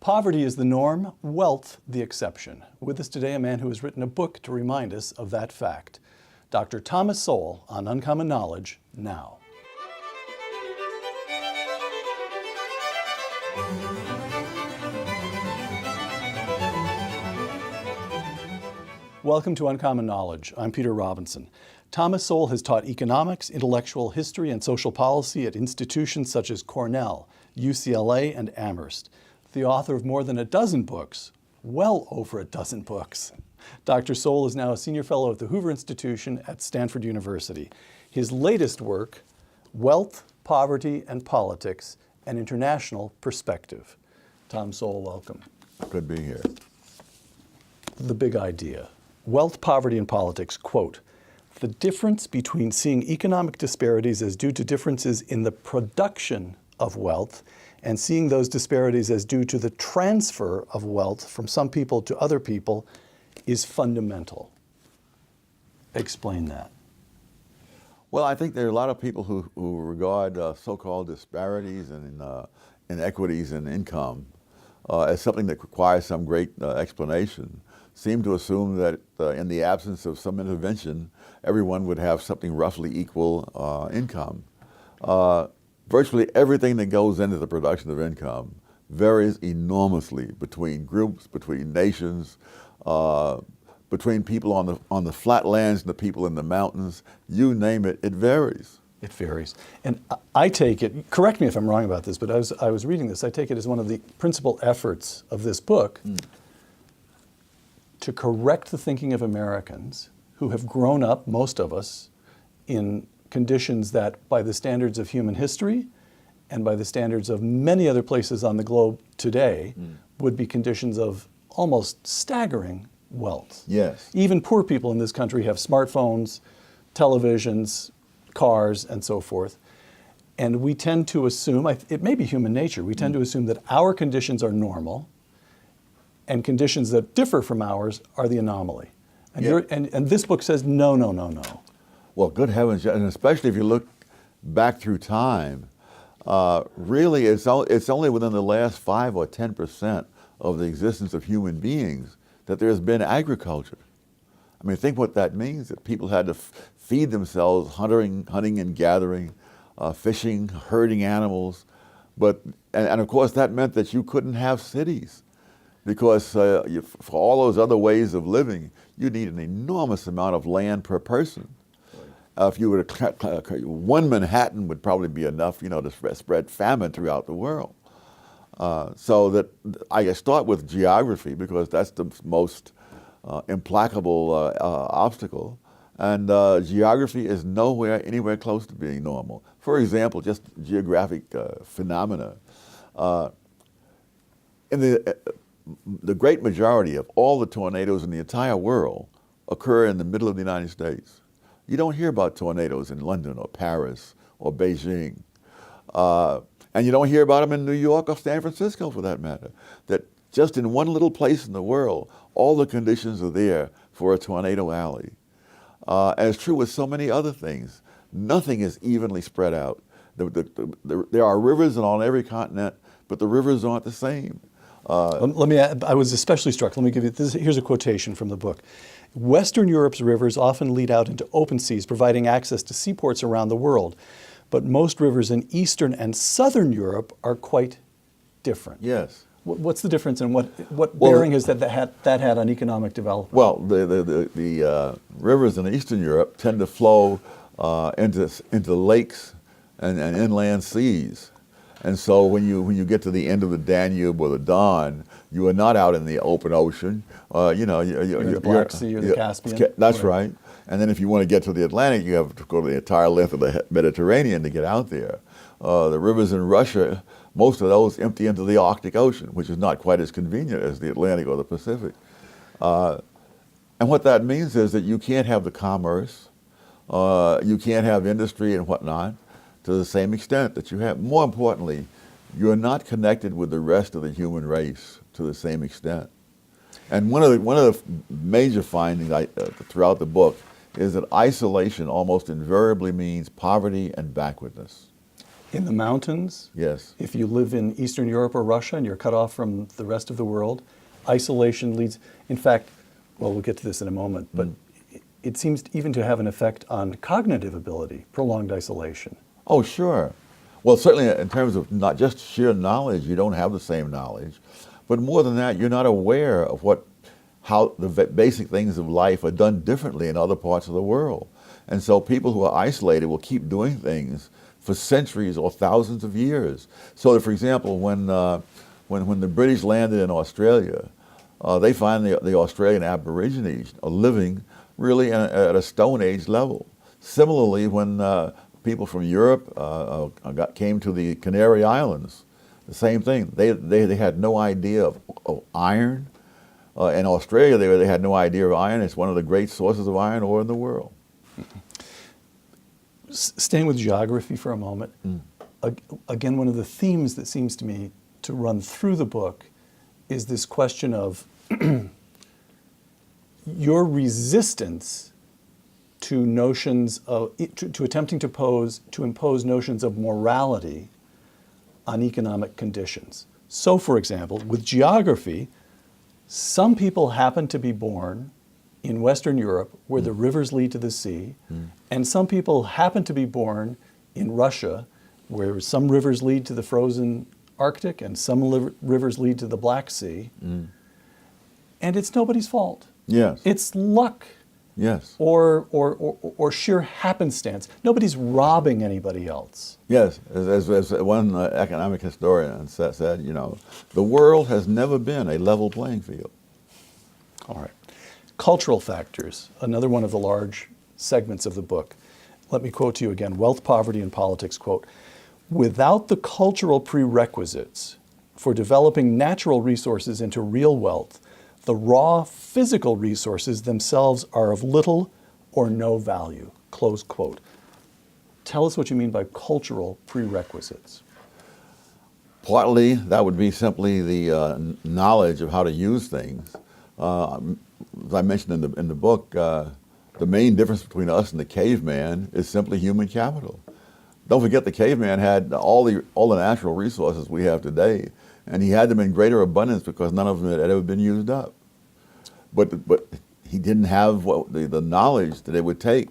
Poverty is the norm, wealth the exception. With us today, a man who has written a book to remind us of that fact. Dr. Thomas Sowell on Uncommon Knowledge now. Welcome to Uncommon Knowledge. I'm Peter Robinson. Thomas Sowell has taught economics, intellectual history, and social policy at institutions such as Cornell, UCLA, and Amherst. The author of more than a dozen books, well over a dozen books. Dr. Sowell is now a senior fellow at the Hoover Institution at Stanford University. His latest work, Wealth, Poverty, and Politics, an International Perspective. Tom Sowell, welcome. Good to be here. The big idea. Wealth, Poverty, and Politics, quote, the difference between seeing economic disparities as due to differences in the production of wealth and seeing those disparities as due to the transfer of wealth from some people to other people is fundamental. Explain that. Well, I think there are a lot of people who regard so-called disparities and inequities in income as something that requires some great explanation, seem to assume that in the absence of some intervention, everyone would have something roughly equal income. Virtually everything that goes into the production of income varies enormously between groups, between nations, between people on the flatlands and the people in the mountains. You name it, it varies. It varies. And I take it, correct me if I'm wrong about this, but I was reading this, I take it as one of the principal efforts of this book to correct the thinking of Americans who have grown up, most of us, in conditions that, by the standards of human history and by the standards of many other places on the globe today, would be conditions of almost staggering wealth. Yes. Even poor people in this country have smartphones, televisions, cars, and so forth. And we tend to assume, it may be human nature, we tend to assume that our conditions are normal and conditions that differ from ours are the anomaly. And, Yeah. and this book says, no, no, no, no. Well, good heavens, and especially if you look back through time, really it's only within the last 5 or 10% of the existence of human beings that there's been agriculture. I mean, think what that means, that people had to feed themselves hunting and gathering, fishing, herding animals. And of course that meant that you couldn't have cities because for all those other ways of living, you need an enormous amount of land per person. If you were to, one Manhattan would probably be enough, to spread famine throughout the world. So that I start with geography because that's the most implacable obstacle. And geography is anywhere close to being normal. For example, just geographic phenomena. In the great majority of all the tornadoes in the entire world occur in the middle of the United States. You don't hear about tornadoes in London or Paris or Beijing. And you don't hear about them in New York or San Francisco for that matter. That just in one little place in the world, all the conditions are there for a tornado alley. And it's true with so many other things. Nothing is evenly spread out. There are rivers on every continent, but the rivers aren't the same. Let me add, I was especially struck, let me give you this, here's a quotation from the book. Western Europe's rivers often lead out into open seas, providing access to seaports around the world. But most rivers in Eastern and Southern Europe are quite different. Yes. What's the difference and what bearing has that had on economic development? Well, the rivers in Eastern Europe tend to flow into lakes and inland seas. And so when you get to the end of the Danube or the Don, you are not out in the open ocean. You're in the Black Sea or the Caspian. That's right. And then if you want to get to the Atlantic, you have to go to the entire length of the Mediterranean to get out there. The rivers in Russia, most of those empty into the Arctic Ocean, which is not quite as convenient as the Atlantic or the Pacific. And what that means is that you can't have the commerce, you can't have industry and whatnot to the same extent that you have. More importantly, you're not connected with the rest of the human race to the same extent. And one of the major findings throughout the book is that isolation almost invariably means poverty and backwardness. In the mountains, Yes. if you live in Eastern Europe or Russia and you're cut off from the rest of the world, isolation leads, in fact, well, we'll get to this in a moment, but it seems even to have an effect on cognitive ability, prolonged isolation. Oh, sure. Well, certainly in terms of not just sheer knowledge, you don't have the same knowledge, but more than that, you're not aware of how the basic things of life are done differently in other parts of the world. And so people who are isolated will keep doing things for centuries or thousands of years. So that, for example, when the British landed in Australia, they find the Australian Aborigines are living really at a Stone Age level. Similarly, when people from Europe came to the Canary Islands, the same thing. They had no idea of iron. In Australia, they had no idea of iron. It's one of the great sources of iron ore in the world. Staying with geography for a moment, again, one of the themes that seems to me to run through the book is this question of your resistance to notions of, to attempting to impose notions of morality on economic conditions. So, for example, with geography, some people happen to be born in Western Europe where the rivers lead to the sea, and some people happen to be born in Russia where some rivers lead to the frozen Arctic and some rivers lead to the Black Sea. And it's nobody's fault. Yes. It's luck. Yes. Or sheer happenstance. Nobody's robbing anybody else. Yes, as one economic historian said, you know, the world has never been a level playing field. All right. Cultural factors, another one of the large segments of the book. Let me quote to you again, Wealth, Poverty, and Politics, quote, "Without the cultural prerequisites for developing natural resources into real wealth, the raw physical resources themselves are of little or no value," close quote. Tell us what you mean by cultural prerequisites. Partly, that would be simply the knowledge of how to use things. As I mentioned in the book, the main difference between us and the caveman is simply human capital. Don't forget the caveman had all the natural resources we have today, and he had them in greater abundance because none of them had ever been used up. But he didn't have the knowledge that it would take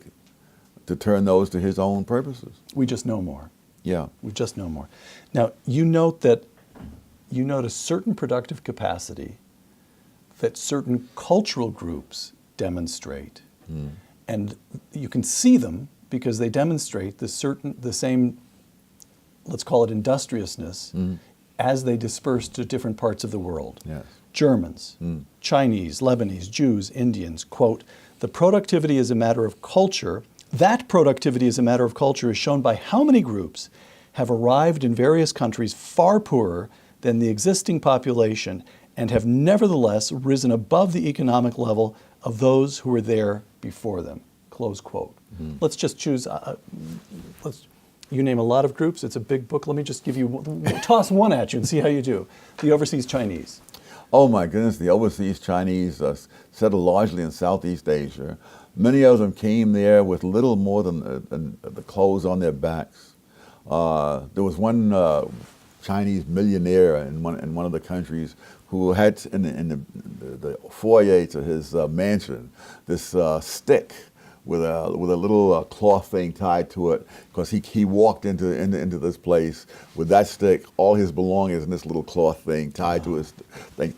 to turn those to his own purposes. We just know more. Yeah. We just know more. Now, you note a certain productive capacity that certain cultural groups demonstrate. And you can see them because they demonstrate the same, let's call it industriousness, as they disperse to different parts of the world. Yes. Germans, Chinese, Lebanese, Jews, Indians, quote, "The productivity is a matter of culture. That productivity is a matter of culture is shown by how many groups have arrived in various countries far poorer than the existing population and have nevertheless risen above the economic level of those who were there before them," close quote. Let's just choose, you name a lot of groups, it's a big book. Let me just toss one at you and see how you do. The overseas Chinese. Oh my goodness, the overseas Chinese settled largely in Southeast Asia. Many of them came there with little more than the clothes on their backs. There was one Chinese millionaire in one of the countries who had in the foyer to his mansion this stick with a little cloth thing tied to it, because he walked into this place with that stick, all his belongings, and this little cloth thing tied to his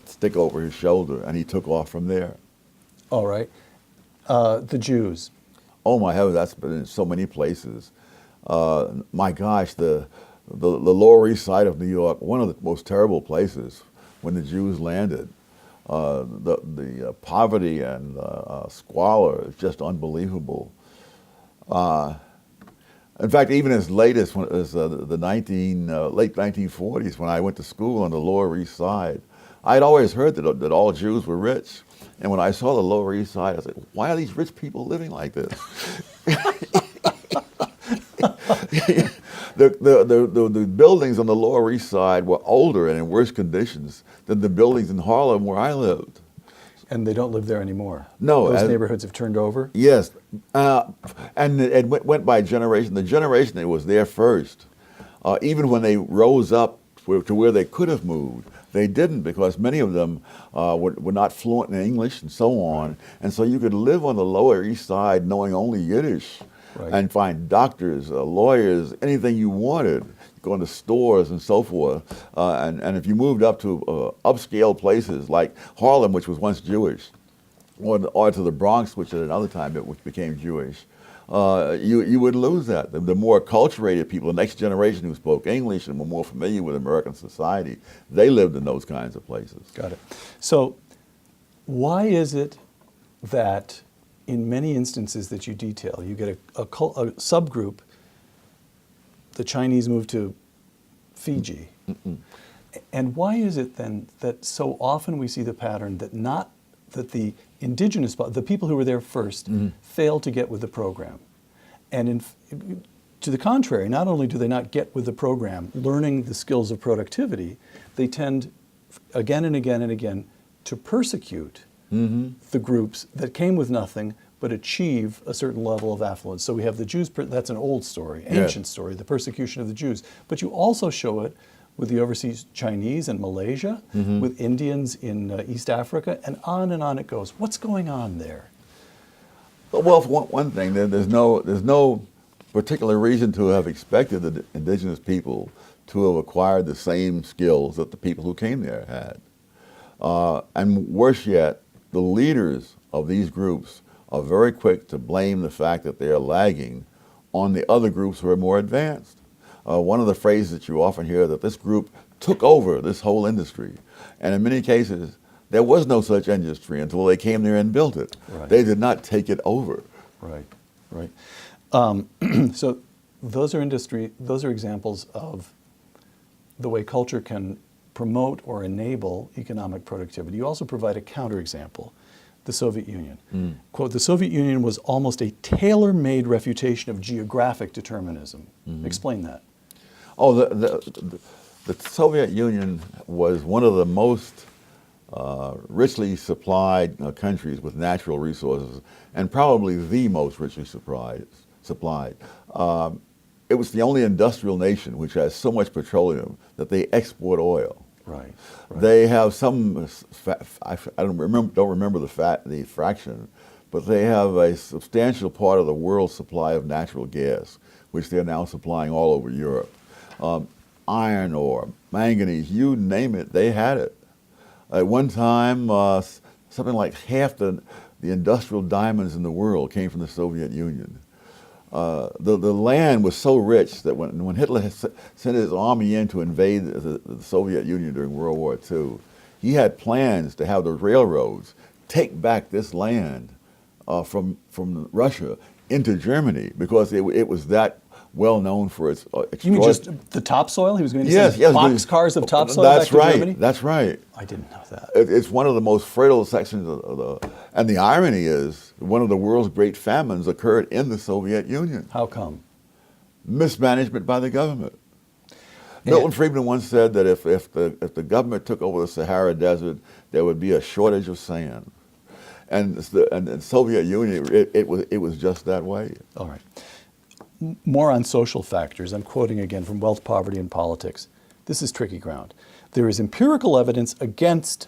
stick over his shoulder, and he took off from there. All right. The Jews. Oh my heavens, that's been in so many places. My gosh, the Lower East Side of New York, one of the most terrible places when the Jews landed. The poverty and squalor is just unbelievable. In fact, even as late as the late 1940s, when I went to school on the Lower East Side, I'd always heard that all Jews were rich. And when I saw the Lower East Side, I said, why are these rich people living like this? The buildings on the Lower East Side were older and in worse conditions than the buildings in Harlem where I lived. And they don't live there anymore. No. Those neighborhoods have turned over? Yes. And it went by generation. The generation that was there first even when they rose up to where they could have moved, they didn't, because many of them were not fluent in English and so on. And so you could live on the Lower East Side knowing only Yiddish and find doctors, lawyers, anything you wanted, go into stores and so forth. And if you moved up to upscale places like Harlem, which was once Jewish, or to the Bronx, which at another time which became Jewish, you would lose that. The more acculturated people, the next generation who spoke English and were more familiar with American society, they lived in those kinds of places. Got it. So why is it that in many instances that you detail, you get a subgroup, the Chinese move to Fiji, and why is it then that so often we see the pattern that the indigenous, the people who were there first, fail to get with the program? And to the contrary, not only do they not get with the program, learning the skills of productivity, they tend again and again and again to persecute the groups that came with nothing but achieve a certain level of affluence. So we have the Jews, that's an old story, ancient story, the persecution of the Jews. But you also show it with the overseas Chinese in Malaysia, with Indians in East Africa, and on it goes. What's going on there? Well, for one thing, there's no particular reason to have expected the indigenous people to have acquired the same skills that the people who came there had. And worse yet, the leaders of these groups are very quick to blame the fact that they are lagging on the other groups who are more advanced. One of the phrases that you often hear, that this group took over this whole industry. And in many cases, there was no such industry until they came there and built it. They did not take it over. Right. So those are examples of the way culture can promote or enable economic productivity. You also provide a counterexample, the Soviet Union. Quote, the Soviet Union was almost a tailor-made refutation of geographic determinism. Explain that. Oh, the Soviet Union was one of the most richly supplied countries with natural resources, and probably the most richly supplied. It was the only industrial nation which has so much petroleum that they export oil. Right. They have some, I don't remember the fraction, but they have a substantial part of the world's supply of natural gas, which they're now supplying all over Europe. Iron ore, manganese, you name it, they had it. At one time, something like half the industrial diamonds in the world came from the Soviet Union. The land was so rich that when Hitler sent his army in to invade the Soviet Union during World War II, he had plans to have the railroads take back this land from Russia into Germany, because it was that well known for its You mean just the topsoil? He was going to send boxcars of topsoil back to Germany? That's right. I didn't know that. It's one of the most fertile sections and the irony is, one of the world's great famines occurred in the Soviet Union. How come? Mismanagement by the government. Milton Friedman once said that if the government took over the Sahara Desert, there would be a shortage of sand. And the Soviet Union, it was just that way. All right. More on social factors. I'm quoting again from Wealth, Poverty, and Politics. This is tricky ground. There is empirical evidence against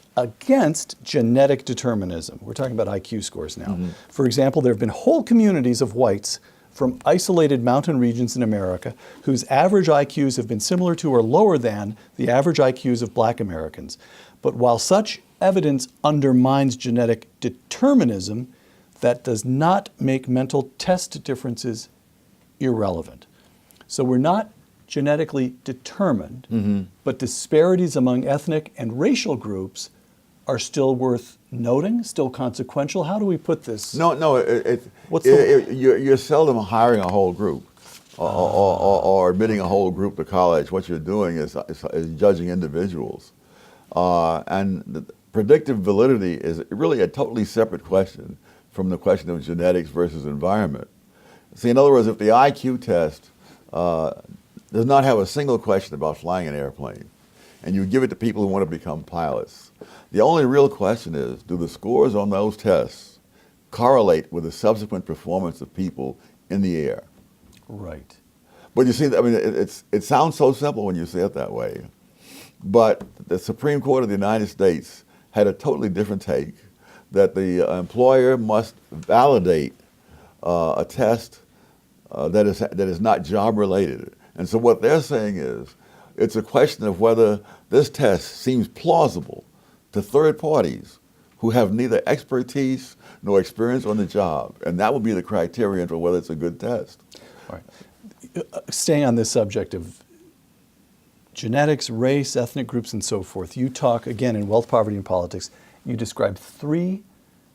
genetic determinism. We're talking about IQ scores now. For example, there have been whole communities of whites from isolated mountain regions in America whose average IQs have been similar to or lower than the average IQs of black Americans. But while such evidence undermines genetic determinism, that does not make mental test differences irrelevant. So we're not genetically determined, but disparities among ethnic and racial groups are still worth noting, still consequential. How do we put this? No, you're seldom hiring a whole group or admitting a whole group to college. What you're doing is judging individuals. And the predictive validity is really a totally separate question from the question of genetics versus environment. See, in other words, if the IQ test does not have a single question about flying an airplane, and you give it to people who want to become pilots, the only real question is, do the scores on those tests correlate with the subsequent performance of people in the air? Right. But you see, I mean, it sounds so simple when you say it that way. But the Supreme Court of the United States had a totally different take, that the employer must validate a test that is not job related. And so what they're saying is, it's a question of whether this test seems plausible to third parties who have neither expertise nor experience on the job. And that would be the criterion for whether it's a good test. All right. Staying on this subject of genetics, race, ethnic groups, and so forth, you talk, again, in Wealth, Poverty, and Politics, you describe 3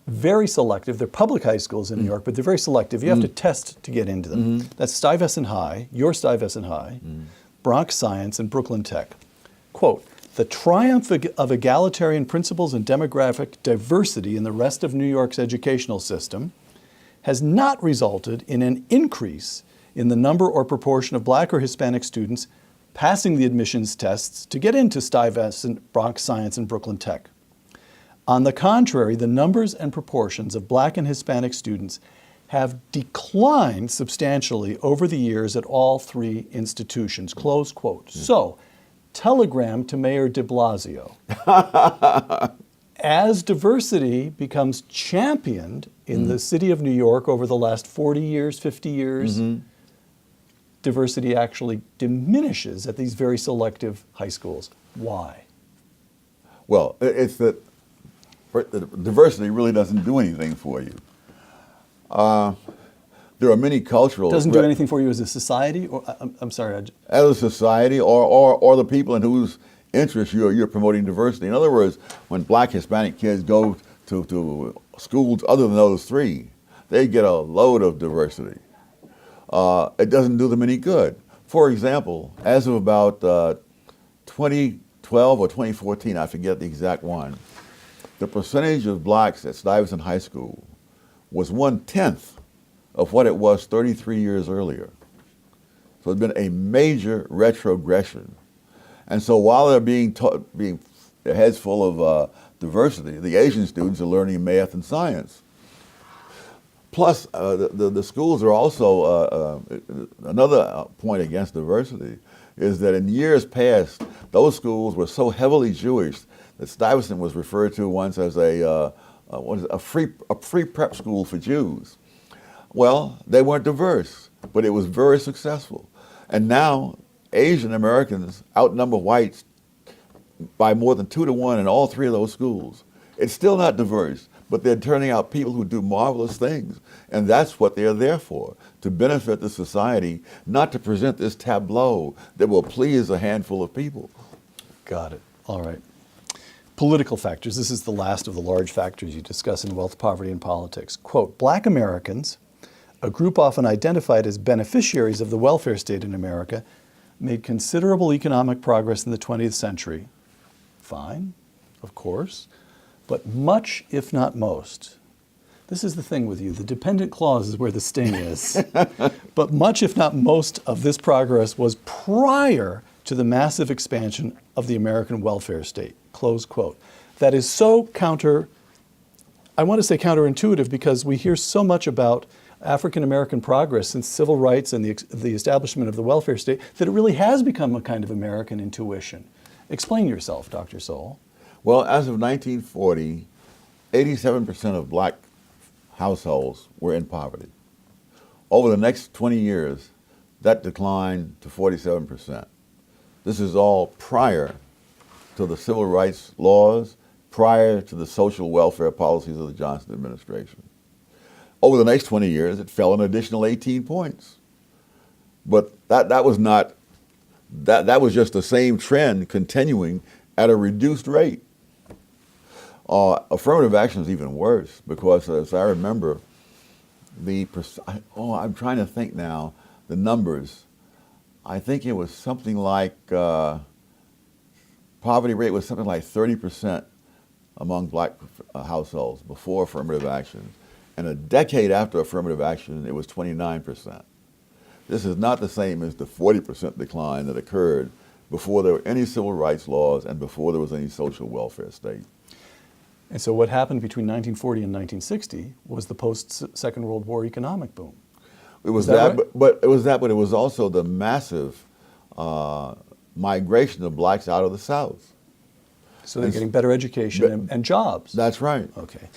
very selective, they're public high schools in New York, but they're very selective. You have to test to get into them. That's Stuyvesant High, your Stuyvesant High, Bronx Science, and Brooklyn Tech. Quote, "The triumph of egalitarian principles and demographic diversity in the rest of New York's educational system has not resulted in an increase in the number or proportion of Black or Hispanic students passing the admissions tests to get into Stuyvesant, Bronx Science, and Brooklyn Tech. On the contrary, the numbers and proportions of Black and Hispanic students have declined substantially over the years at all 3 institutions," close quote. So, telegram to Mayor de Blasio. As diversity becomes championed in the city of New York over the last 40 years, 50 years, diversity actually diminishes at these very selective high schools. Why? Well, it's that the diversity really doesn't do anything for you. There are many cultural... Doesn't do anything for you as a society? Or I'm sorry. As a society, or the people in whose interests you're promoting diversity. In other words, when Black, Hispanic kids go to schools other than those 3, they get a load of diversity. It doesn't do them any good. For example, as of about 2012 or 2014, I forget the exact one, the percentage of Blacks at Stuyvesant High School was 1/10 of what it was 33 years earlier. So it's been a major retrogression. And so while they're being their heads full of diversity, the Asian students are learning math and science. Plus, the schools are also, another point against diversity is that in years past, those schools were so heavily Jewish that Stuyvesant was referred to once as a free prep school for Jews. Well, they weren't diverse, but it was very successful. And now Asian Americans outnumber whites by more than 2 to 1 in all 3 of those schools. It's still not diverse, but they're turning out people who do marvelous things. And that's what they're there for, to benefit the society, not to present this tableau that will please a handful of people. Got it. All right. Political factors. This is the last of the large factors you discuss in Wealth, Poverty, and Politics. Quote, "Black Americans, a group often identified as beneficiaries of the welfare state in America, made considerable economic progress in the 20th century." Fine, of course, but much, if not most, this is the thing with you, the dependent clause is where the sting is, but much, if not most, of this progress was prior to the massive expansion of the American welfare state, close quote. That is so I want to say counterintuitive, because we hear so much about African American progress since civil rights and the establishment of the welfare state that it really has become a kind of American intuition. Explain yourself, Dr. Sowell. Well, as of 1940, 87% of Black households were in poverty. Over the next 20 years, that declined to 47%. This is all prior to the civil rights laws, prior to the social welfare policies of the Johnson administration. Over the next 20 years, it fell an additional 18 points. But that was just the same trend continuing at a reduced rate. Affirmative action is even worse, because as I remember, I'm trying to think now, the numbers. I think it was something like, poverty rate was something like 30% among Black households before affirmative action. And a decade after affirmative action, it was 29%. This is not the same as the 40% decline that occurred before there were any civil rights laws and before there was any social welfare state. And so what happened between 1940 and 1960 was the post-Second World War economic boom. It was Is that that, right? but it was that, but it was also the massive migration of blacks out of the South. So they're getting better education and jobs. That's right. Okay.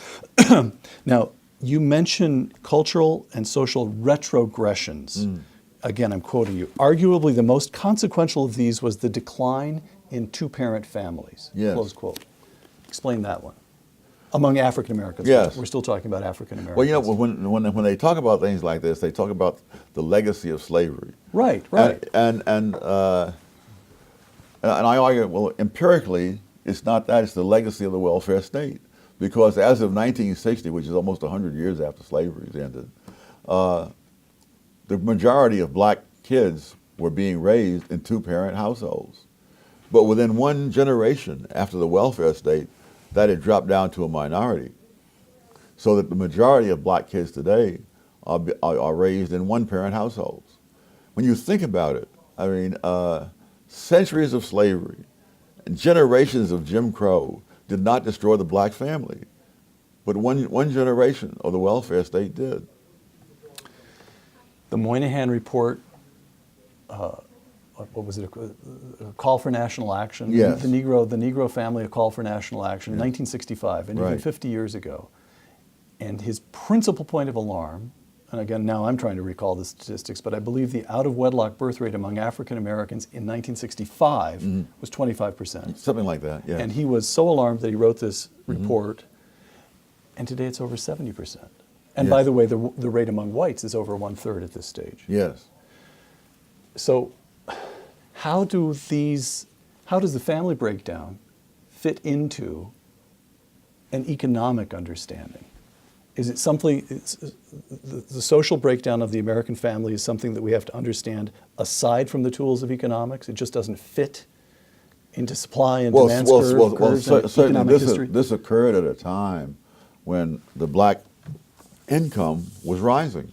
Now, you mention cultural and social retrogressions. Again, I'm quoting you. Arguably, the most consequential of these was the decline in two-parent families. Yes. Close quote. Explain that one. Among African Americans. Yes. We're still talking about African Americans. Well, you know, when they talk about things like this, they talk about the legacy of slavery. Right, right. And I argue, well, empirically, it's not that, it's the legacy of the welfare state. Because as of 1960, which is almost 100 years after slavery ended, the majority of black kids were being raised in two-parent households. But within one generation after the welfare state, that had dropped down to a minority. So that the majority of black kids today are raised in one-parent households. When you think about it, I mean, centuries of slavery and generations of Jim Crow did not destroy the black family, but one generation of the welfare state did. The Moynihan Report, what was it? A call for national action. Yes. The Negro family, a call for national action, 1965, and even Right. 50 years ago. And his principal point of alarm, and again, now I'm trying to recall the statistics, but I believe the out-of-wedlock birth rate among African Americans in 1965 was 25%. Something like that, yeah. And he was so alarmed that he wrote this report, and today it's over 70%. And by Yes. the way, the rate among whites is over 1/3 at this stage. Yes. So how does the family breakdown fit into an economic understanding? Is it something, the social breakdown of the American family is something that we have to understand aside from the tools of economics? It just doesn't fit into supply and demand curves and certainly economic history? this occurred at a time when the black income was rising.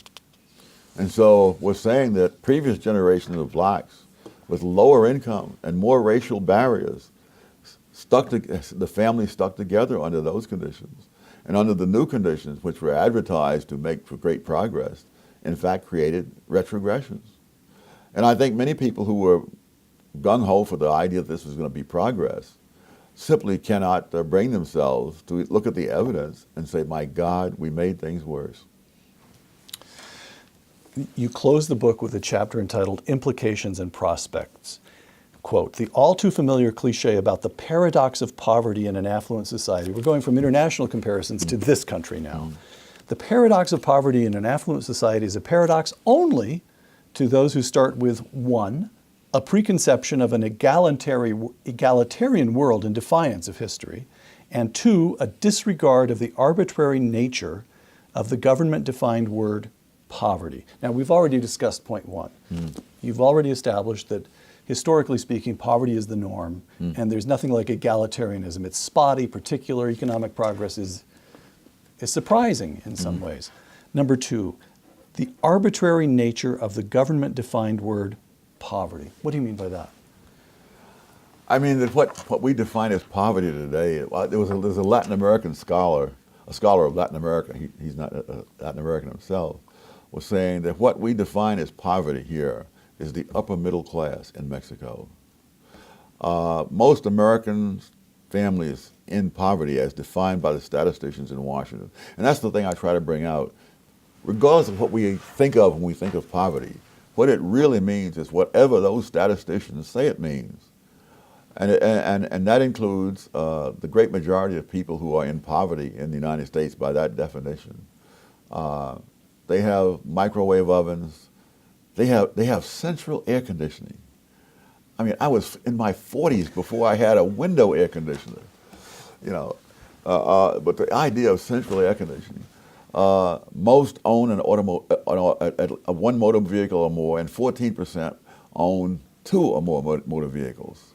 And so we're saying that previous generations of blacks with lower income and more racial barriers, the family stuck together under those conditions. And under the new conditions, which were advertised to make for great progress, in fact created retrogressions. And I think many people who were gung-ho for the idea that this was going to be progress simply cannot bring themselves to look at the evidence and say, my God, we made things worse. You close the book with a chapter entitled Implications and Prospects. Quote, the all too familiar cliche about the paradox of poverty in an affluent society. We're going from international comparisons to this country now. The paradox of poverty in an affluent society is a paradox only to those who start with, one, a preconception of an egalitarian world in defiance of history, and two, a disregard of the arbitrary nature of the government-defined word poverty. Now, we've already discussed point one. You've already established that, historically speaking, poverty is the norm, and there's nothing like egalitarianism. It's spotty, particular economic progress is surprising in some ways. Number two, the arbitrary nature of the government-defined word poverty. What do you mean by that? I mean that what we define as poverty today, there's a Latin American scholar, a scholar of Latin America, he's not a Latin American himself, was saying that what we define as poverty here is the upper middle class in Mexico. Most American families in poverty as defined by the statisticians in Washington, and that's the thing I try to bring out, regardless of what we think of when we think of poverty, what it really means is whatever those statisticians say it means. And that includes the great majority of people who are in poverty in the United States by that definition. They have microwave ovens. They have central air conditioning. I mean, I was in my 40s before I had a window air conditioner, you know. But the idea of central air conditioning. Most own one motor vehicle or more, and 14% own 2 or more motor vehicles.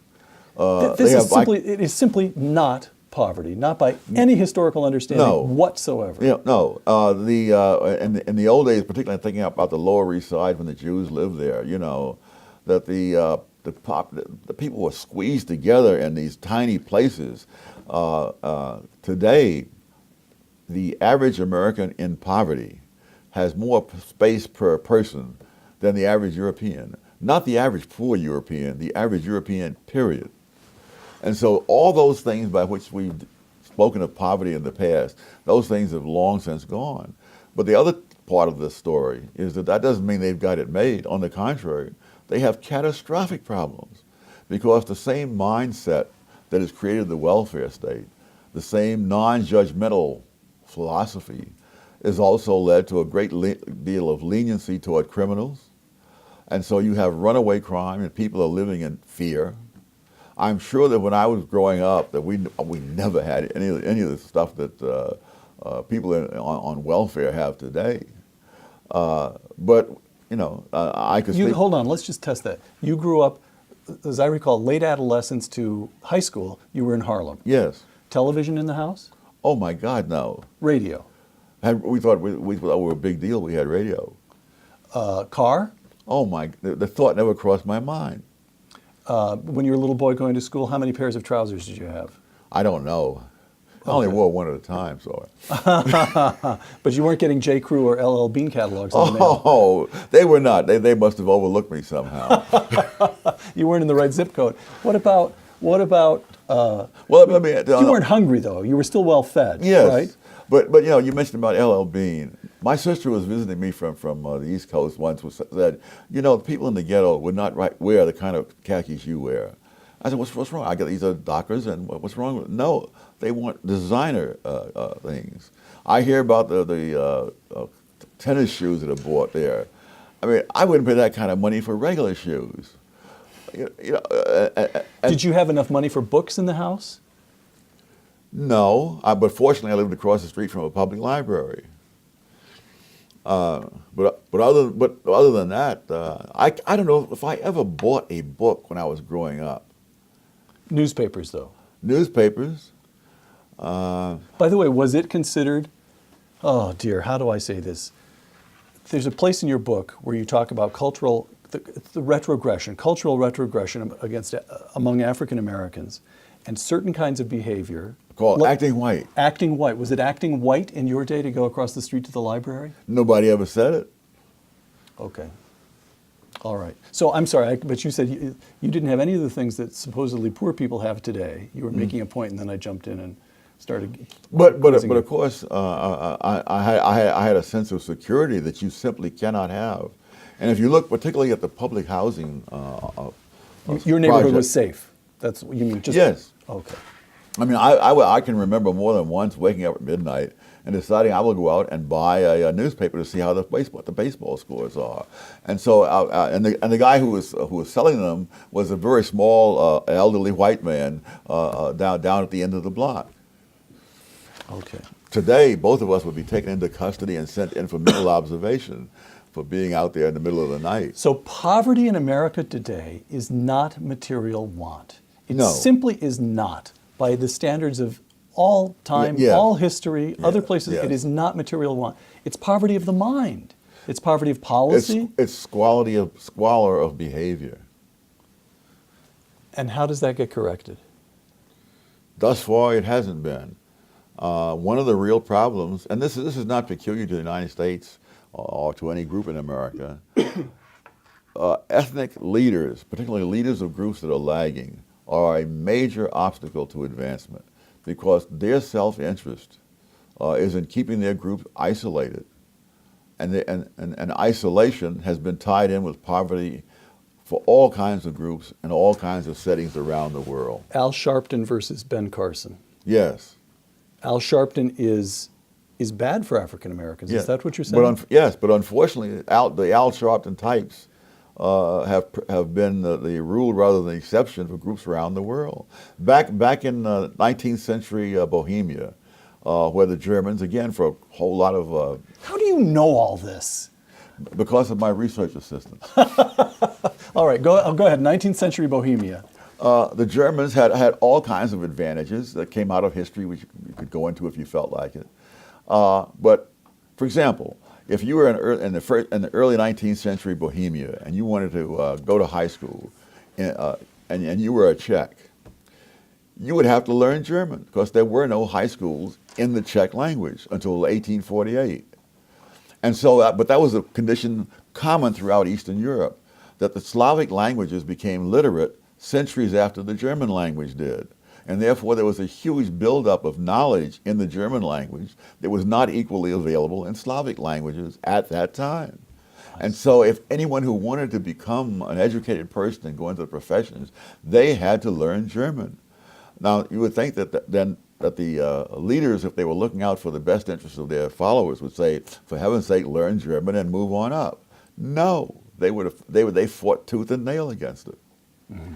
It is simply not poverty, not by any historical understanding whatsoever. Yeah, no. In the old days, particularly thinking about the Lower East Side when the Jews lived there, you know, that the people were squeezed together in these tiny places. Today, the average American in poverty has more space per person than the average European. Not the average poor European, the average European, period. And so all those things by which we've spoken of poverty in the past, those things have long since gone. But the other part of this story is that doesn't mean they've got it made. On the contrary, they have catastrophic problems because the same mindset that has created the welfare state, the same non-judgmental philosophy, has also led to a great deal of leniency toward criminals. And so you have runaway crime and people are living in fear. I'm sure that when I was growing up that we never had any of the stuff that people on welfare have today. But, I could speak. Hold on, let's just test that. You grew up, as I recall, late adolescence to high school, you were in Harlem. Yes. Television in the house? Oh, my God, no. Radio? We thought we were a big deal. We had radio. Car? Oh, the thought never crossed my mind. When you were a little boy going to school, how many pairs of trousers did you have? I don't know. I only wore one at a time, so. But you weren't getting J. Crew or LL Bean catalogs in the mail. Oh, they were not. They must have overlooked me somehow. You weren't in the right zip code. What about? Well, let me. You weren't hungry though. You were still well fed. Yes. Right? But you mentioned about LL Bean. My sister was visiting me from the East Coast once. Said, the people in the ghetto would not wear the kind of khakis you wear. I said, what's wrong? I got these are Dockers, and what's wrong with it? No, they want designer things. I hear about the tennis shoes that are bought there. I mean, I wouldn't pay that kind of money for regular shoes. Did you have enough money for books in the house? No, but fortunately, I lived across the street from a public library. But other than that, I don't know if I ever bought a book when I was growing up. Newspapers, though. Newspapers. By the way, was it considered? Oh dear, how do I say this? There's a place in your book where you talk about cultural retrogression among African Americans, and certain kinds of behavior. Called acting white. Acting white. Was it acting white in your day to go across the street to the library? Nobody ever said it. Okay. All right. So I'm sorry, but you said you didn't have any of the things that supposedly poor people have today. You were making a point, and then I jumped in and started. But of course, I had a sense of security that you simply cannot have. And if you look particularly at the public housing, your neighborhood was safe. That's what you mean. Yes. Okay. I mean, I can remember more than once waking up at midnight and deciding I will go out and buy a newspaper to see how the baseball scores are. And so, and the guy who was selling them was a very small, elderly white man down at the end of the block. Okay. Today, both of us would be taken into custody and sent in for mental observation for being out there in the middle of the night. So poverty in America today is not material want. It simply is not, by the standards of all time, all history, other places. It is not material want. It's poverty of the mind. It's poverty of policy. It's squalor of behavior. And how does that get corrected? Thus far, it hasn't been. One of the real problems, and this is not peculiar to the United States or to any group in America, ethnic leaders, particularly leaders of groups that are lagging, are a major obstacle to advancement because their self-interest is in keeping their group isolated. And isolation has been tied in with poverty for all kinds of groups and all kinds of settings around the world. Al Sharpton versus Ben Carson. Yes. Al Sharpton is bad for African Americans. Is that what you're saying? But unfortunately, the Al Sharpton types have been the rule rather than the exception for groups around the world. Back in 19th century Bohemia, where the Germans, again, for a whole lot of... How do you know all this? Because of my research assistants. All right, go ahead. 19th century Bohemia. The Germans had all kinds of advantages that came out of history, which you could go into if you felt like it. But, for example, if you were in the early 19th century Bohemia and you wanted to go to high school and you were a Czech, you would have to learn German because there were no high schools in the Czech language until 1848. And so, but that was a condition common throughout Eastern Europe, that the Slavic languages became literate centuries after the German language did. And therefore, there was a huge buildup of knowledge in the German language that was not equally available in Slavic languages at that time. And so if anyone who wanted to become an educated person and go into the professions, they had to learn German. Now, you would think that the leaders, if they were looking out for the best interests of their followers, would say, for heaven's sake, learn German and move on up. No, they fought tooth and nail against it. Mm-hmm.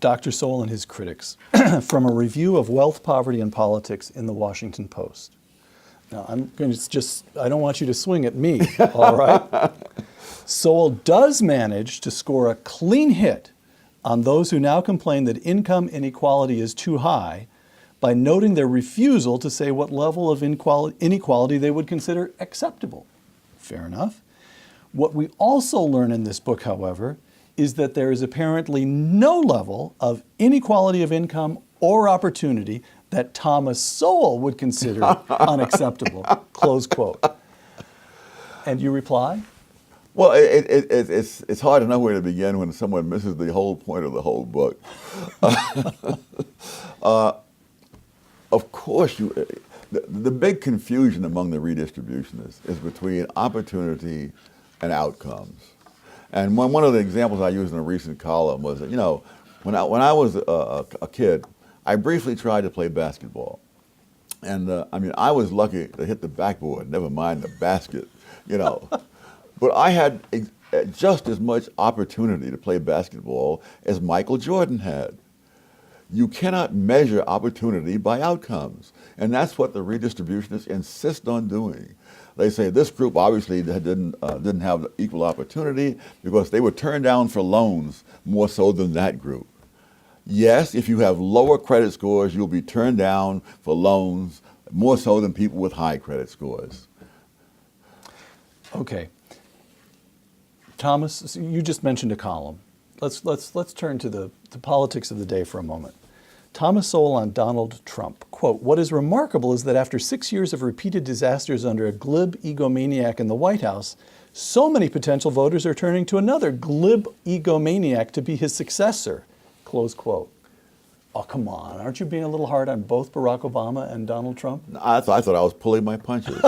Dr. Sowell and his critics, from a review of wealth, poverty, and politics in the Washington Post. Now, I'm going to I don't want you to swing at me, all right? Sowell does manage to score a clean hit on those who now complain that income inequality is too high by noting their refusal to say what level of inequality they would consider acceptable. Fair enough. What we also learn in this book, however, is that there is apparently no level of inequality of income or opportunity that Thomas Sowell would consider unacceptable, close quote. And you reply? Well, it's hard to know where to begin when someone misses the whole point of the whole book. Of course, the big confusion among the redistributionists is between opportunity and outcomes. And one of the examples I used in a recent column was that, when I was a kid, I briefly tried to play basketball. And I was lucky to hit the backboard, never mind the basket, But I had just as much opportunity to play basketball as Michael Jordan had. You cannot measure opportunity by outcomes. And that's what the redistributionists insist on doing. They say this group obviously didn't have equal opportunity because they were turned down for loans more so than that group. Yes, if you have lower credit scores, you'll be turned down for loans more so than people with high credit scores. Okay. Thomas, you just mentioned a column. Let's turn to the politics of the day for a moment. Thomas Sowell on Donald Trump. Quote, "What is remarkable is that after 6 years of repeated disasters under a glib egomaniac in the White House, so many potential voters are turning to another glib egomaniac to be his successor." Close quote. Oh, come on. Aren't you being a little hard on both Barack Obama and Donald Trump? I thought I was pulling my punches.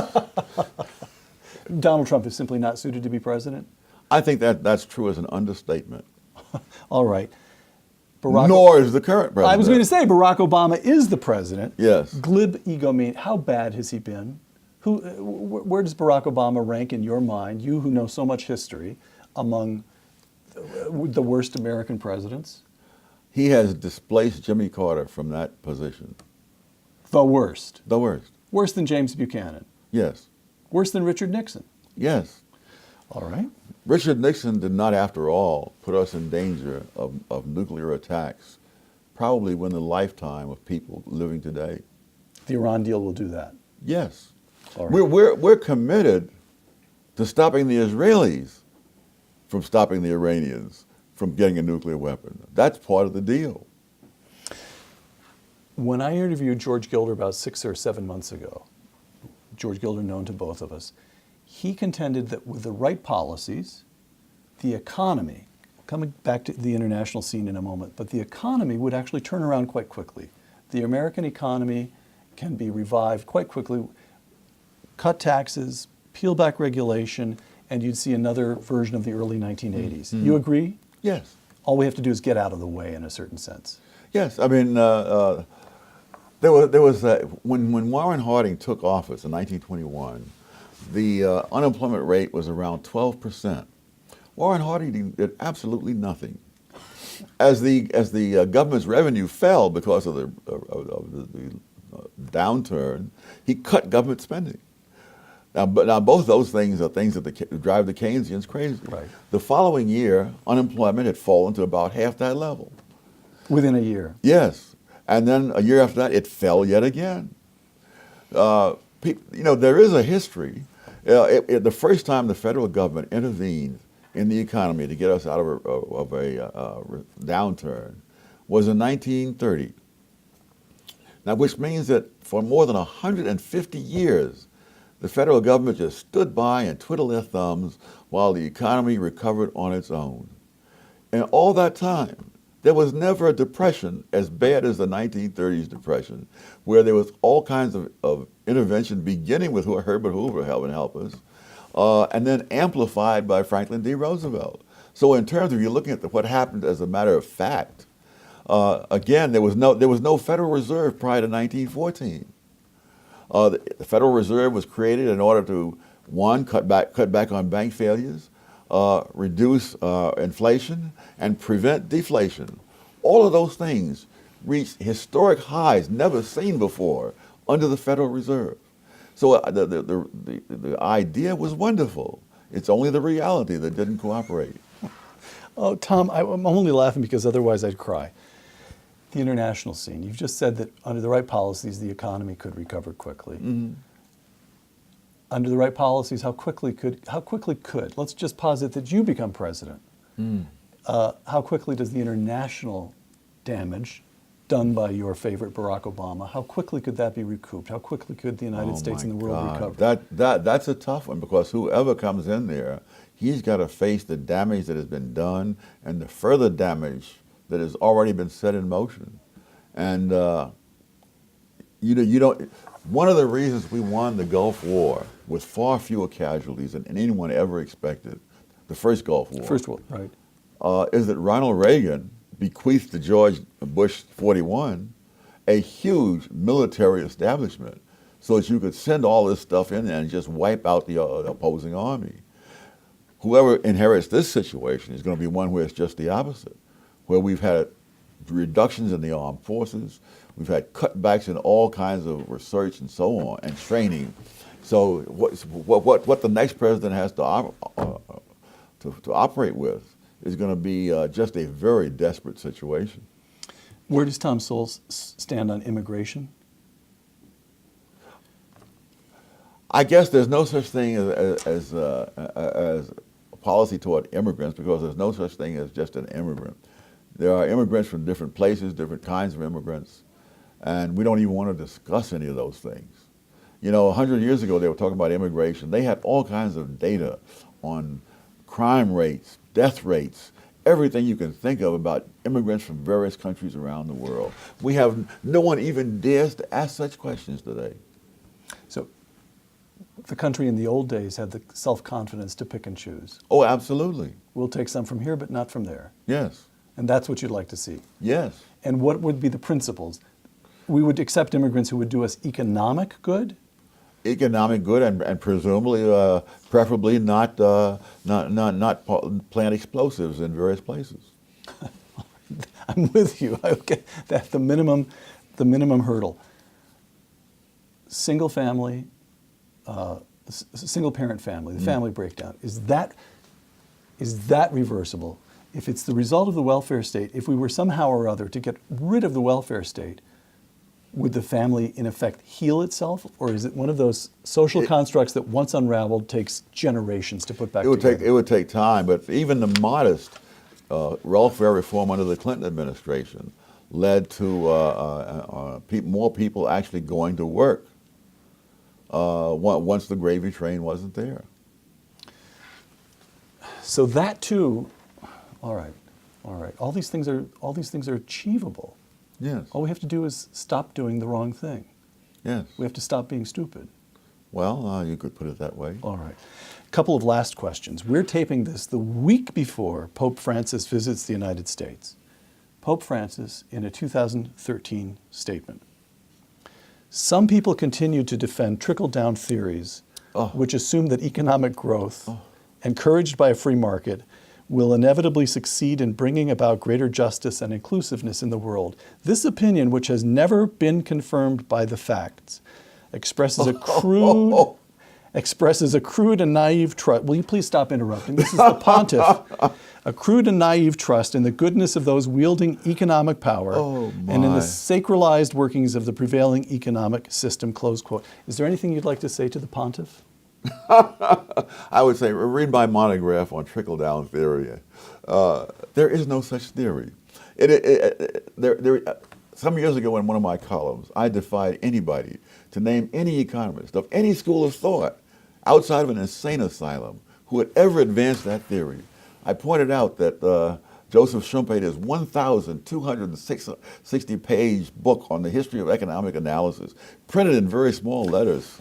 Donald Trump is simply not suited to be president? I think that's true as an understatement. All right. Nor is the current president. I was going to say Barack Obama is the president. Yes. Glib egomaniac. How bad has he been? Where does Barack Obama rank in your mind, you who know so much history, among the worst American presidents? He has displaced Jimmy Carter from that position. The worst? The worst. Worse than James Buchanan? Yes. Worse than Richard Nixon? Yes. All right. Richard Nixon did not, after all, put us in danger of nuclear attacks, probably within the lifetime of people living today. The Iran deal will do that? Yes. All right. We're committed to stopping the Israelis from stopping the Iranians from getting a nuclear weapon. That's part of the deal. When I interviewed George Gilder about 6 or 7 months ago, George Gilder known to both of us, he contended that with the right policies, the economy, coming back to the international scene in a moment, but the economy would actually turn around quite quickly. The American economy can be revived quite quickly. Cut taxes, peel back regulation, and you'd see another version of the early 1980s. Mm-hmm. You agree? Yes. All we have to do is get out of the way in a certain sense. Yes. I mean, there was when Warren Harding took office in 1921, the unemployment rate was around 12%. Warren Harding did absolutely nothing. As the government's revenue fell because of the downturn, he cut government spending. Now both those things are things that drive the Keynesians crazy. Right. The following year, unemployment had fallen to about half that level. Within a year? Yes. And then a year after that, it fell yet again. There is a history. The first time the federal government intervened in the economy to get us out of a downturn was in 1930. Now, which means that for more than 150 years, The federal government just stood by and twiddled their thumbs while the economy recovered on its own. And all that time, there was never a depression as bad as the 1930s depression, where there was all kinds of intervention, beginning with Herbert Hoover help us, and then amplified by Franklin D. Roosevelt. So in terms of you looking at what happened as a matter of fact, again, there was no Federal Reserve prior to 1914. The Federal Reserve was created in order to, one, cut back on bank failures, reduce inflation, and prevent deflation. All of those things reached historic highs never seen before under the Federal Reserve. So the idea was wonderful. It's only the reality that didn't cooperate. Oh, Tom, I'm only laughing because otherwise I'd cry. The international scene. You've just said that under the right policies, the economy could recover quickly. Mm-hmm. Under the right policies, how quickly could? Let's just posit that you become president. How quickly does the international damage done by your favorite Barack Obama, how quickly could that be recouped? How quickly could the United States and the world recover? That's a tough one, because whoever comes in there, he's got to face the damage that has been done and the further damage that has already been set in motion. And you don't. One of the reasons we won the Gulf War with far fewer casualties than anyone ever expected, the first Gulf War. First War, right. Is that Ronald Reagan bequeathed to George Bush 41 a huge military establishment so that you could send all this stuff in there and just wipe out the opposing army. Whoever inherits this situation is going to be one where it's just the opposite, where we've had reductions in the armed forces, we've had cutbacks in all kinds of research and so on, and training. So what the next president has to operate with is going to be just a very desperate situation. Where does Tom Sowell stand on immigration? I guess there's no such thing as a policy toward immigrants, because there's no such thing as just an immigrant. There are immigrants from different places, different kinds of immigrants, and we don't even want to discuss any of those things. You know, 100 years ago they were talking about immigration. They had all kinds of data on crime rates, death rates, everything you can think of about immigrants from various countries around the world. No one even dares to ask such questions today. So the country in the old days had the self-confidence to pick and choose. Oh, absolutely. We'll take some from here, but not from there. Yes. And that's what you'd like to see. Yes. And what would be the principles? We would accept immigrants who would do us economic good? Economic good, and presumably, preferably not plant explosives in various places. I'm with you. Okay, that's the minimum hurdle. Single family, single parent family, the family breakdown, is that reversible? If it's the result of the welfare state, if we were somehow or other to get rid of the welfare state, would the family, in effect, heal itself? Or is it one of those social constructs that once unraveled takes generations to put back together? It would take time, but even the modest welfare reform under the Clinton administration led to more people actually going to work once the gravy train wasn't there. So that too, all right. All these things are achievable. Yes. All we have to do is stop doing the wrong thing. Yes. We have to stop being stupid. Well, you could put it that way. All right. A couple of last questions. We're taping this the week before Pope Francis visits the United States. Pope Francis, in a 2013 statement, some people continue to defend trickle-down theories, which assume that economic growth, encouraged by a free market, will inevitably succeed in bringing about greater justice and inclusiveness in the world. This opinion, which has never been confirmed by the facts, expresses a crude and naive trust. Will you please stop interrupting? This is the pontiff. A crude and naive trust in the goodness of those wielding economic power and in the sacralized workings of the prevailing economic system, close quote. Is there anything you'd like to say to the pontiff? I would say read my monograph on trickle-down theory. There is no such theory. some years ago in one of my columns, I defied anybody to name any economist of any school of thought outside of an insane asylum who had ever advanced that theory. I pointed out that Joseph Schumpeter's 1,260-page book on the history of economic analysis, printed in very small letters,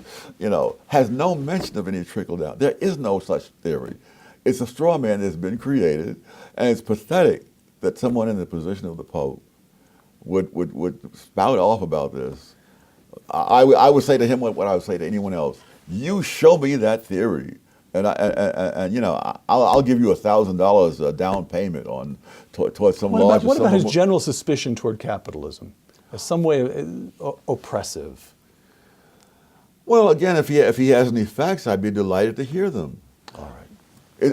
has no mention of any trickle down. There is no such theory. It's a straw man that's been created, and it's pathetic that someone in the position of the Pope would spout off about this. I would say to him what I would say to anyone else: you show me that theory, and I'll give you $1,000 down payment towards some large. What about his general suspicion toward capitalism as some way oppressive? Well, again, if he has any facts, I'd be delighted to hear them. All right.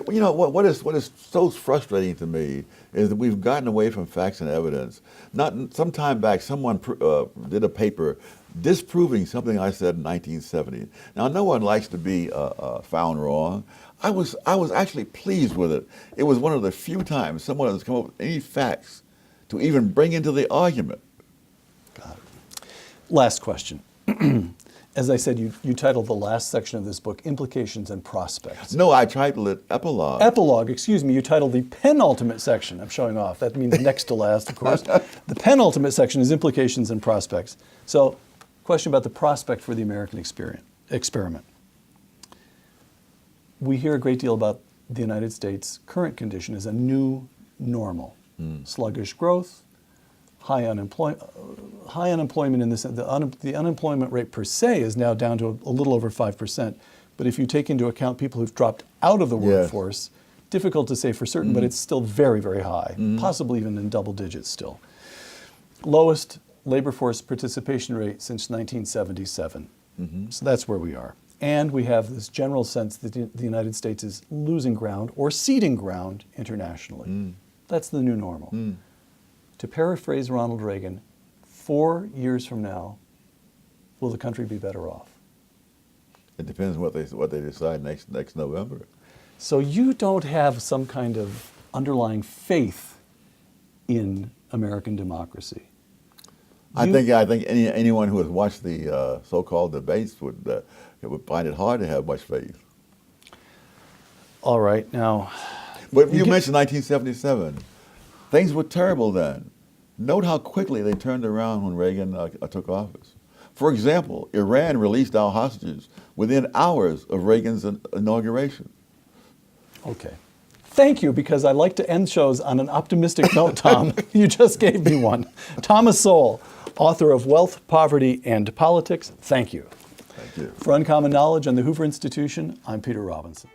What is so frustrating to me is that we've gotten away from facts and evidence. Some time back, someone did a paper disproving something I said in 1970. Now, no one likes to be found wrong. I was actually pleased with it. It was one of the few times someone has come up with any facts to even bring into the argument. Got it. Last question. As I said, you titled the last section of this book, Implications and Prospects. No, I titled it Epilogue. Epilogue, excuse me. You titled the penultimate section. I'm showing off. That means next to last, of course. The penultimate section is Implications and Prospects. So, question about the prospect for the American experiment. We hear a great deal about the United States' current condition as a new normal. Sluggish growth, high unemployment in this. The unemployment rate per se is now down to a little over 5%. But if you take into account people who've dropped out of the workforce, difficult to say for certain, but it's still very, very high, possibly even in double digits still. Lowest labor force participation rate since 1977. So that's where we are. And we have this general sense that the United States is losing ground or ceding ground internationally. That's the new normal. To paraphrase Ronald Reagan, 4 years from now, will the country be better off? It depends on what they decide next November. So you don't have some kind of underlying faith in American democracy. I think anyone who has watched the so-called debates would find it hard to have much faith. All right, now. But you mentioned 1977. Things were terrible then. Note how quickly they turned around when Reagan took office. For example, Iran released our hostages within hours of Reagan's inauguration. Okay. Thank you, because I like to end shows on an optimistic note, Tom. You just gave me one. Thomas Sowell, author of Wealth, Poverty, and Politics. Thank you. Thank you. For Uncommon Knowledge and the Hoover Institution, I'm Peter Robinson.